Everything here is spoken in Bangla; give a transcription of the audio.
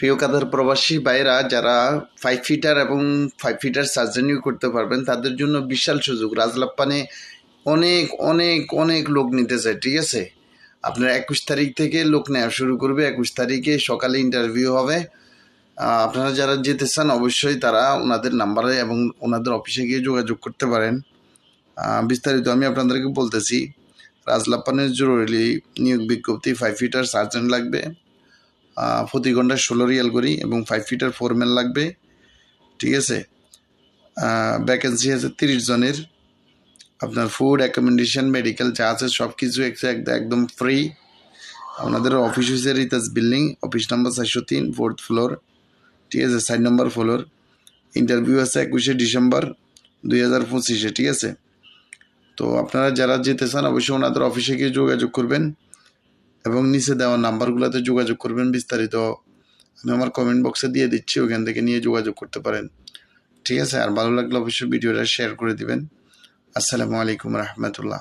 প্রিয় কাতার প্রবাসী ভাইরা যারা 5 ফিটার এবং 5 ফিটার সার্জারিও করতে পারবেন তাদের জন্য বিশাল সুযোগ। রাজলাপ্পানে অনেক অনেক অনেক লোক নিতে চায়, ঠিক আছে। আপনার 21 তারিখ থেকে লোক নেওয়া শুরু করবে। 21 তারিখে সকালে ইন্টারভিউ হবে। আপনারা যারা যেতে চান অবশ্যই তারা ওনাদের নাম্বারে এবং ওনাদের অফিসে গিয়ে যোগাযোগ করতে পারেন। বিস্তারিত আমি আপনাদেরকে বলতেছি। রাজলাপ্পানের জরুরি নিয়োগ বিজ্ঞপ্তি। 5 ফিটার সার্জন লাগবে, প্রতি ঘন্টায় 16 রিয়াল করি, এবং 5 ফিটার ফোরম্যান লাগবে, ঠিক আছে। ভ্যাকেন্সি আছে 30 জনের। আপনার ফুড, অ্যাকোমোডেশন, মেডিকেল যা আছে সব কিছু একদম ফ্রি। ওনাদের অফিস হয়েছে রিতাজ building, office number 403, 4th floor, ঠিক আছে, 4 নম্বর ফ্লোর। ইন্টারভিউ আছে 21শে ডিসেম্বর 2025-এ, ঠিক আছে। তো আপনারা যারা যেতে চান অবশ্যই ওনাদের অফিসে গিয়ে যোগাযোগ করবেন এবং নিচে দেওয়া নাম্বারগুলোতে যোগাযোগ করবেন। বিস্তারিত আমি আমার কমেন্ট বক্সে দিয়ে দিচ্ছি, ওখান থেকে নিয়ে যোগাযোগ করতে পারেন, ঠিক আছে। আর ভালো লাগলে অবশ্যই ভিডিওটা শেয়ার করে দিবেন। আসসালামু আলাইকুম রহমতুল্লাহ।